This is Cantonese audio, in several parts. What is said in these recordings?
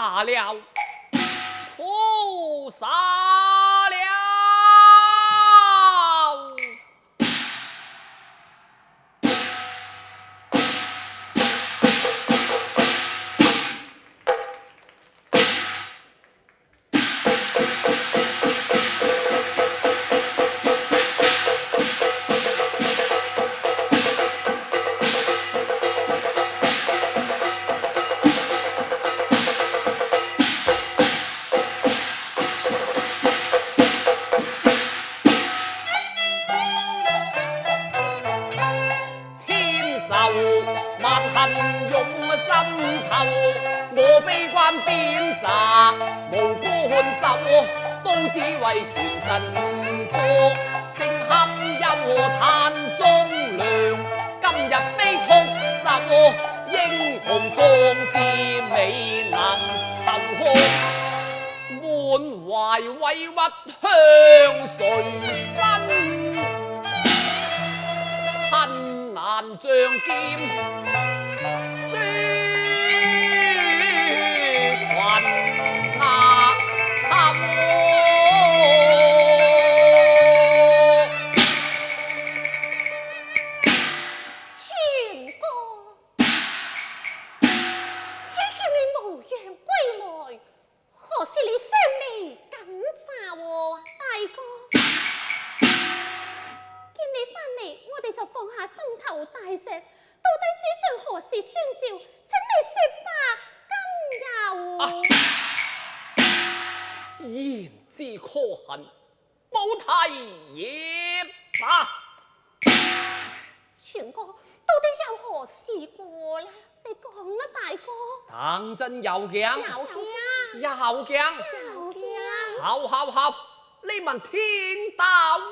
杀了，可杀了。万恨涌心頭，我非關鞭責，無官守，都只為權臣國。正堪憂嘆忠良，今日非速殺，英雄壯志未能酬賀，滿懷委屈向誰伸？恨難仗劍。言之可恨，報題也罷。全哥到底有何事過呢？你講啦，大哥。當真有驚？有驚。有驚。有驚。好好好，你們聽到了。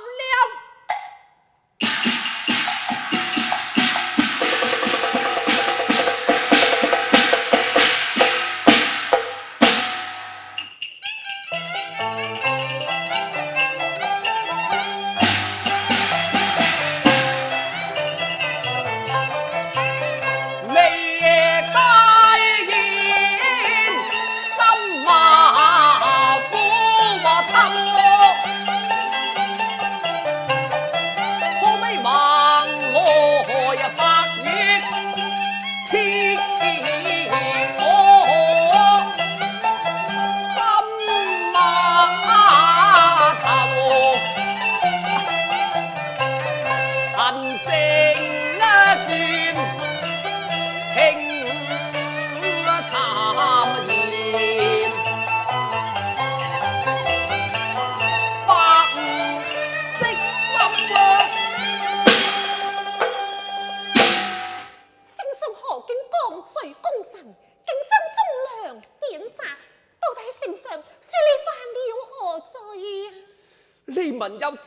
你們又再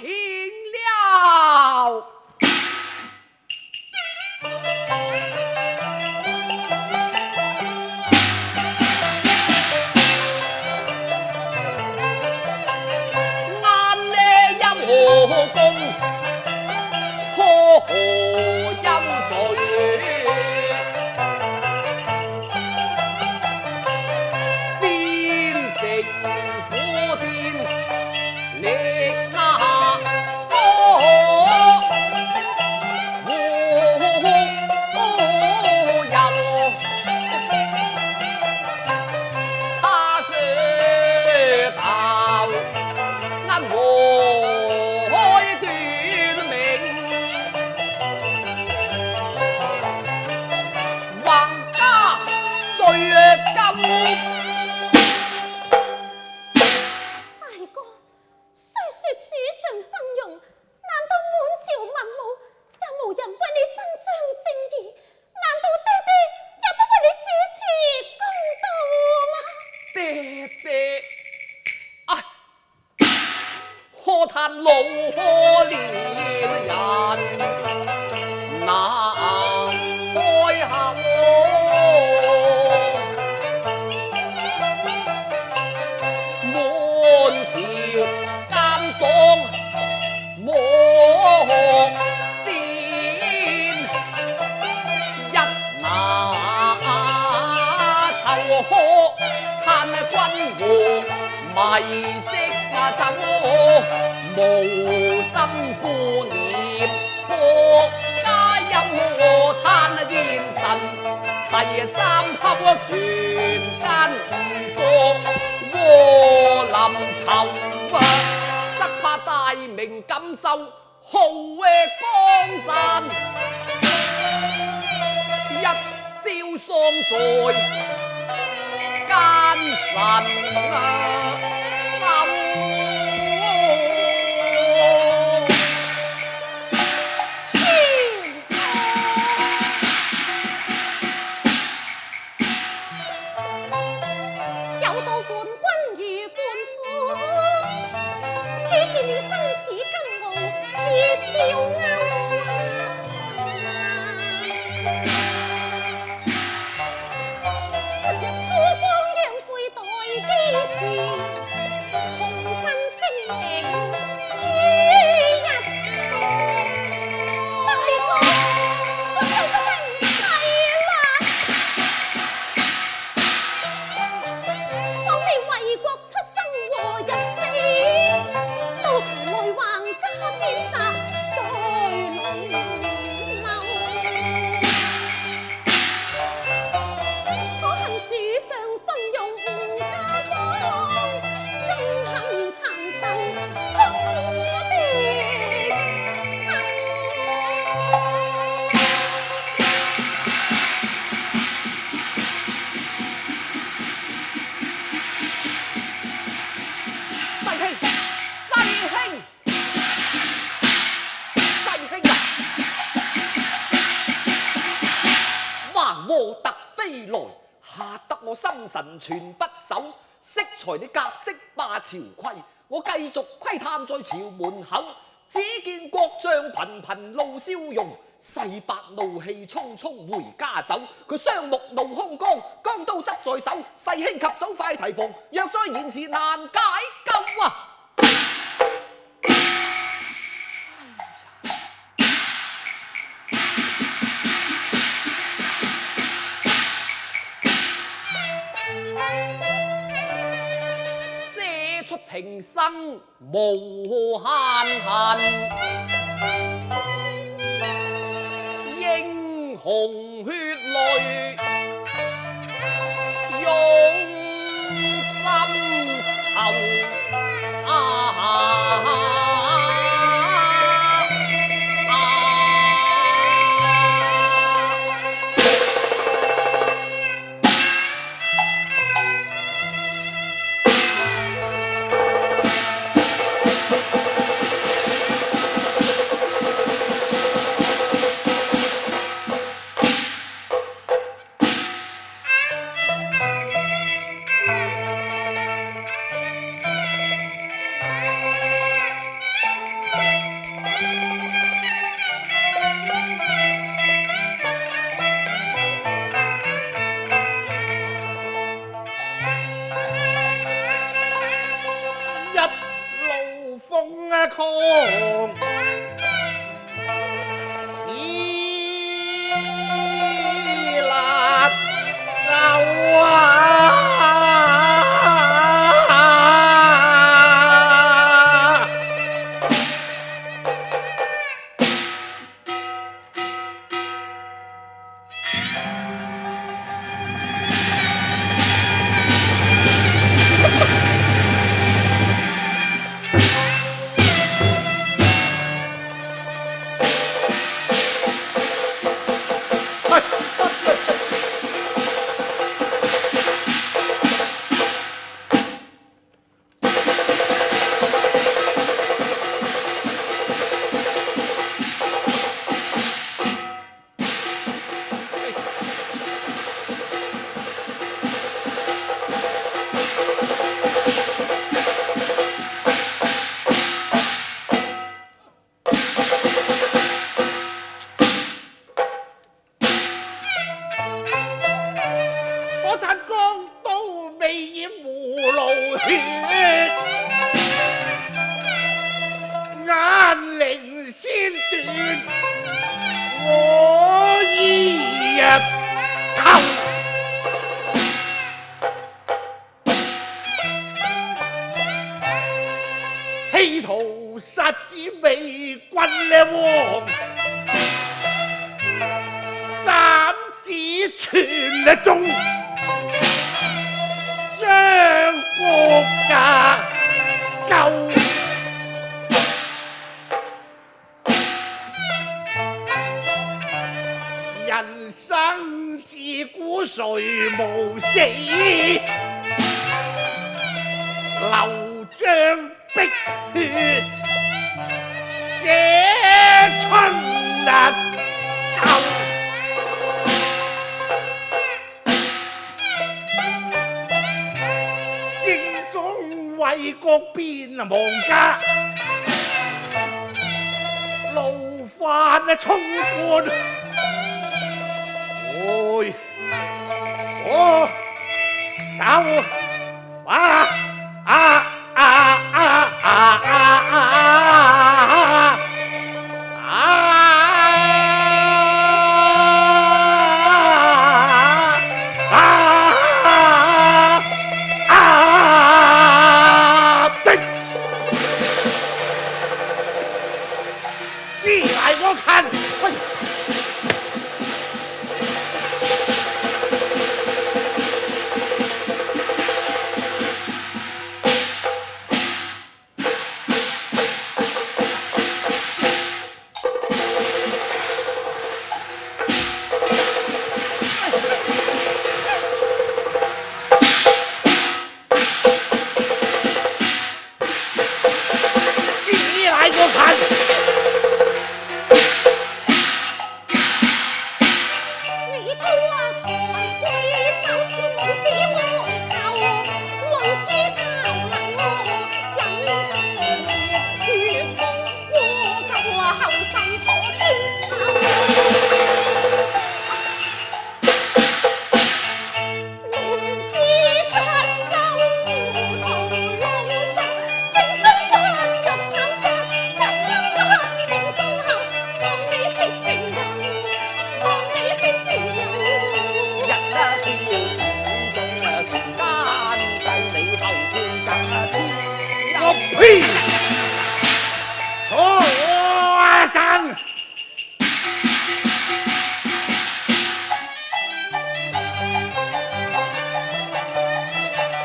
聽了。眼呢陰何功，何憂罪？邊城火箭力壓初，有他說道恩和斷命，橫加罪金。何嘆老可憐人難開口，滿朝奸黨莫戰，一那酬賀。和迷色酒，無心顧念國家憂嘆煙神，齊參合權奸國禍臨頭，則怕大明感受豪嘅江山，一朝喪在奸臣手。有道冠軍如冠夫，睇見你生似金傲，鐵雕鉤光亮悔待幾時，重振聲名於一個，大哥不係不能睇啦。當你為國出生和入死，都憑來橫加鞭策在龍流。可恨主上分用吳家邦，憎恨殘神空的世兄，世兄，世兄啊！橫禍突飛來，嚇得我心神全不守。適才你革職霸朝規，我繼續窺探在朝門口，只見國將頻頻露笑容，世伯怒氣沖沖回家走。佢雙目怒兇光，鋼刀執在手，世兄及早快提防，若再延遲難解救啊！寫出平生無限恨，英雄血淚湧心頭啊！企圖殺子美君呢王，斬子全了中，將國家救。人生自古誰無死，流將碧血寫春日秋。精忠為國變亡家，勞煩衝冠。走戏来我看。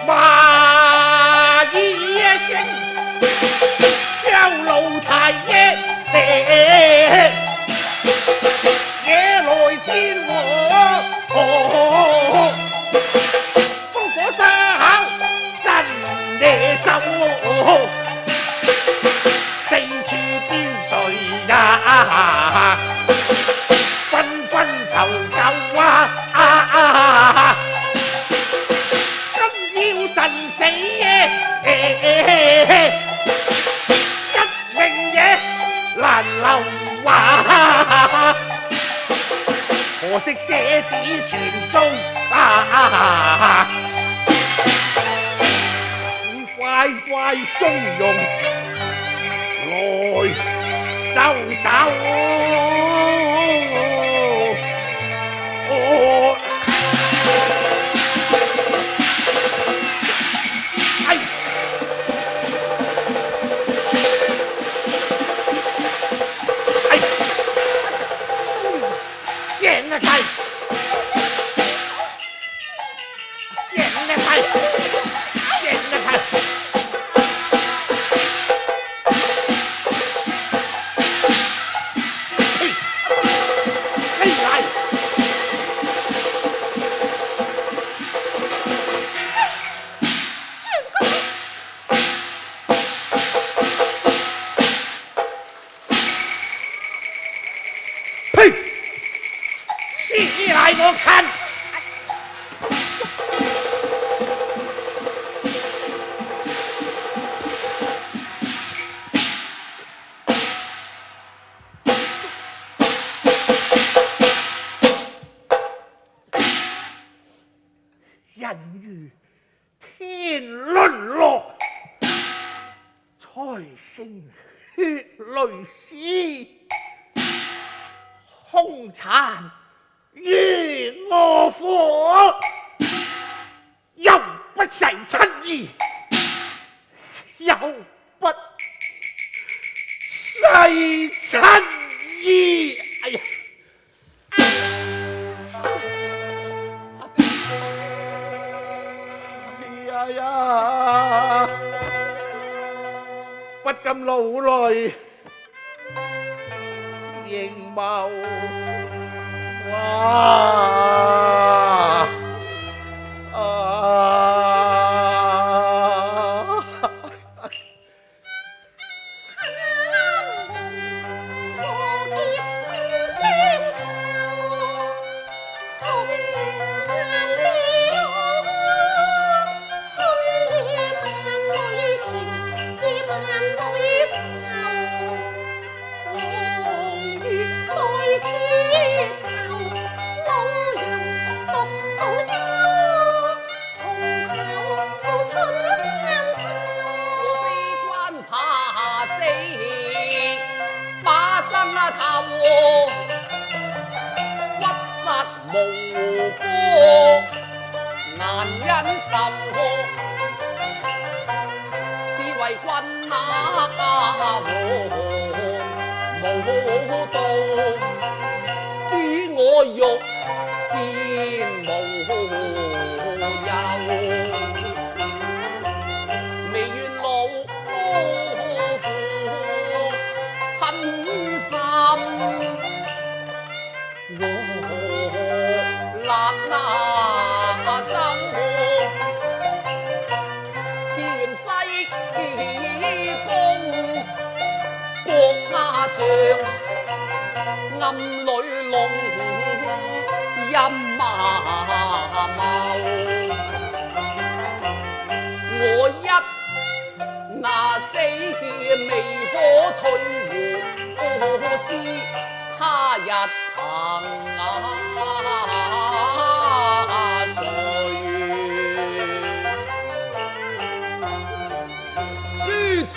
马一声，小奴才也也來見我，烽火爭神野走，四處邊誰呀？紛紛求救啊！神死一命也難留啊！可惜捨子全遭快快鬆容來收手。戏來我看。人如天淪落，才成血淚史，兇殘於我火，又不誓親義，又不妻意。哎呀！哎呀！不禁老淚凝眸。哇！暗裏龍陰馬茂，我一牙死未可退回，是他日憑誰？書冊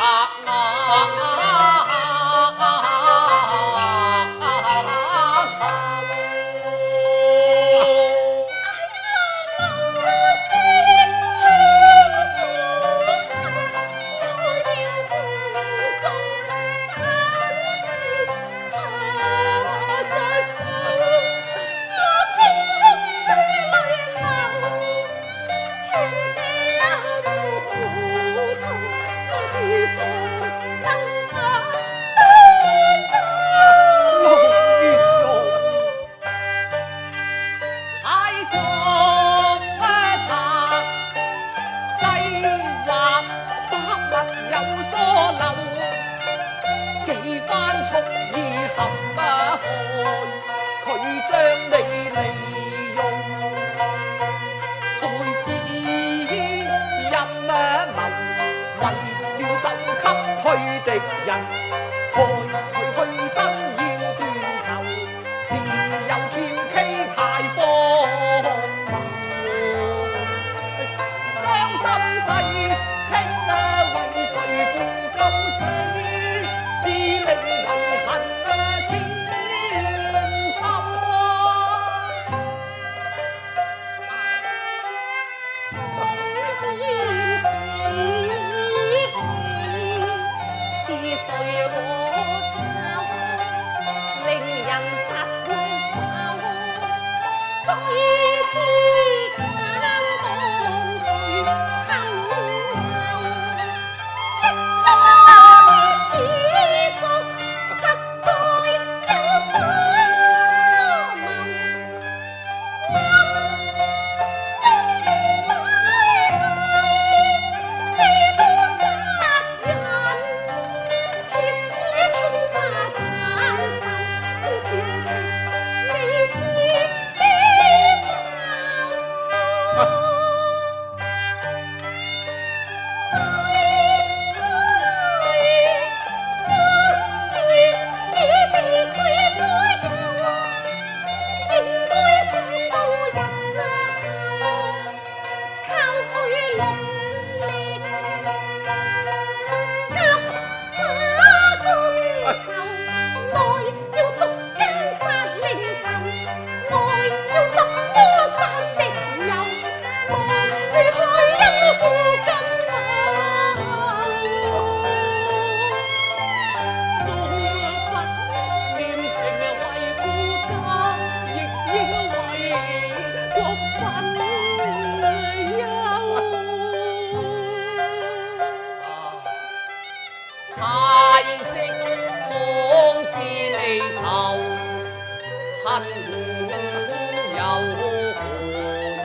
又何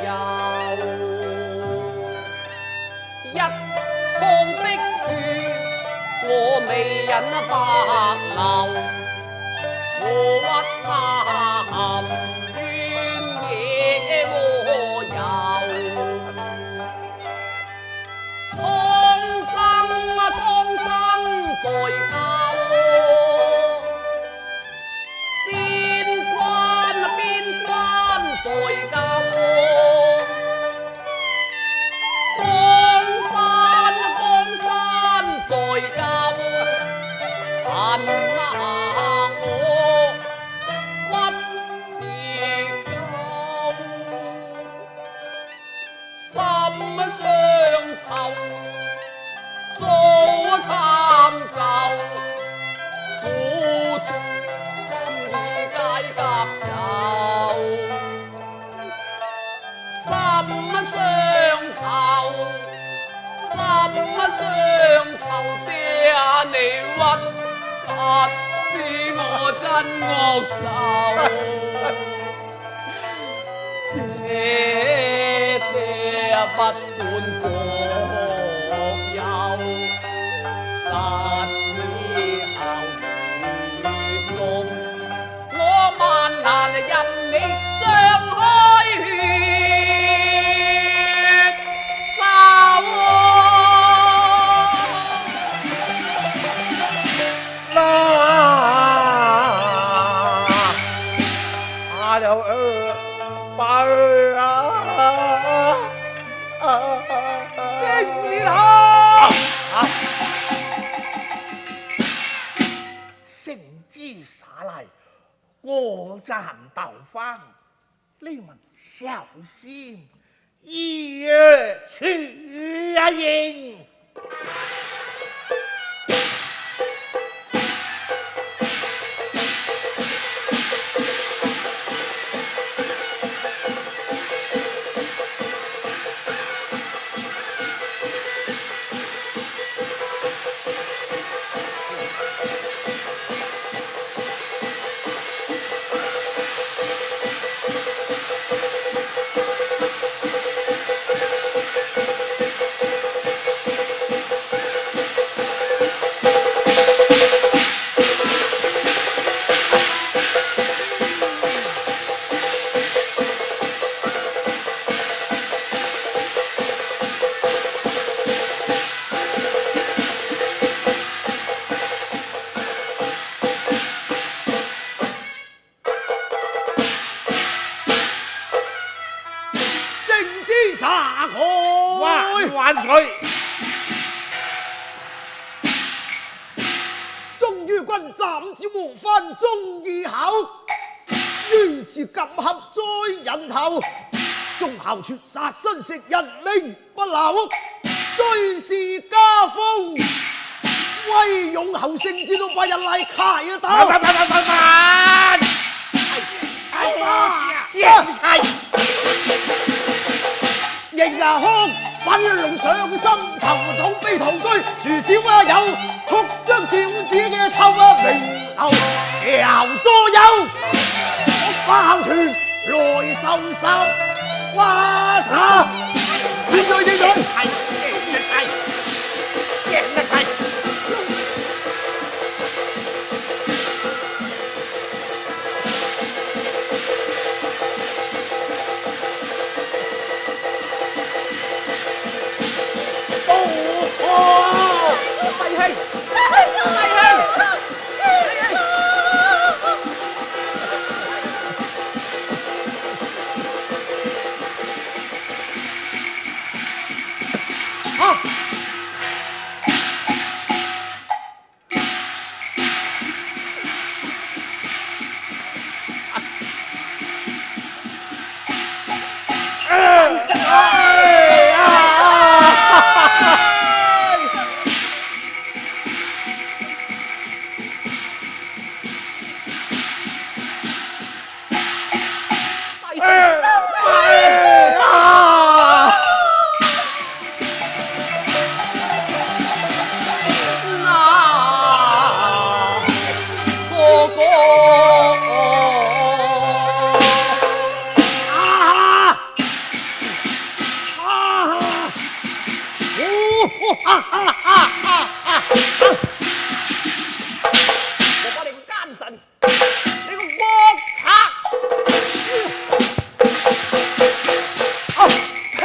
有？一方的血，我未忍白流，何屈南怨野和游？蒼生代救，邊關代救，江山代救，恨我屈是救，心相酬。早參奏，苦衷已皆夾走，心相求，爹你屈，實使我真惡受。爹不管各有，實以後雨中，我萬難任你張開血手。下了八兒聖兒啊！聖旨灑來，我暫鬥翻，你們小心一日去呀應。萬歲！終於君斬子和番忠義口，冤詞夾合在人頭，忠孝傳殺身食人命不留，最是家風威勇後聖戰到8日嚟開刀。迎牙康粉龍上心頭土悲同居，樹小有速將小子嘅頭名頭調左右，包傳來受審，哇查！現在應準係成日睇。我把你個奸臣，你個惡賊！呸！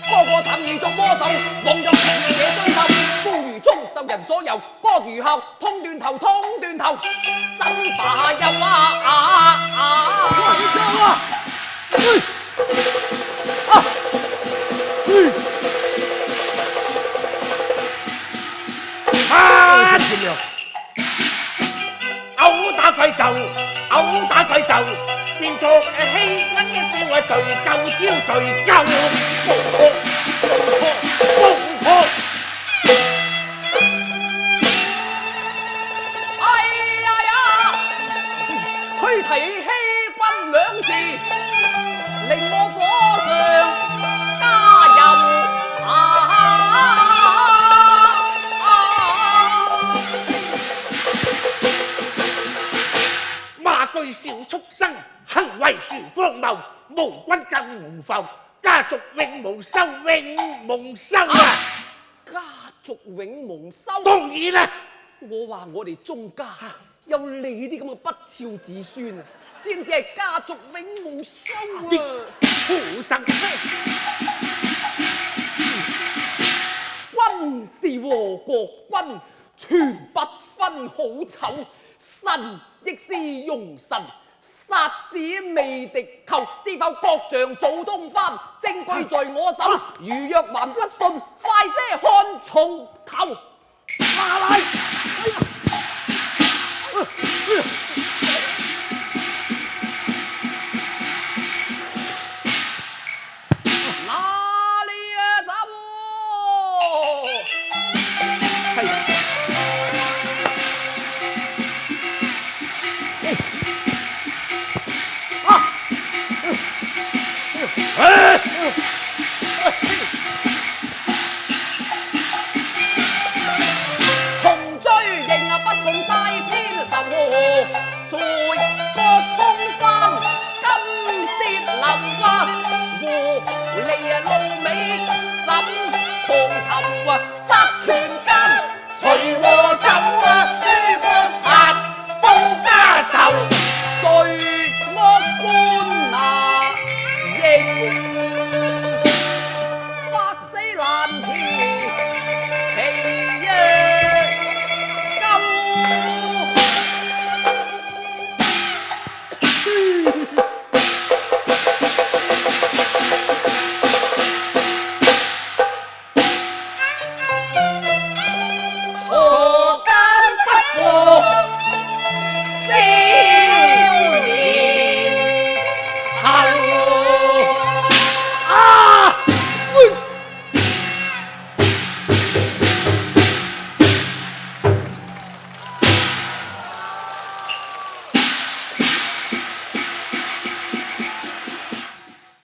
個個慘義作魔手，妄作邪嘢追鬥，夫如中受人左右，歌如後通斷頭，通斷頭，真罷休你叫啊！毆打佢就毆打佢就，變作欺君一招啊！罪咎招罪咎，公婆。哎呀呀！佢提欺君兩字，令我火上加油罵句小畜生，行為殊荒謬，無君更無復，家族永無收，永無收啊！家族永無收。當然啦，我話我哋鍾家有你啲咁嘅不肖子孫啊，先至係家族永無收啊！苦生君是和國君，全不分好醜，神亦是容神。殺子未敵寇，知否國丈早通番，證據在我手。如若還不信，快些看從頭。下嚟！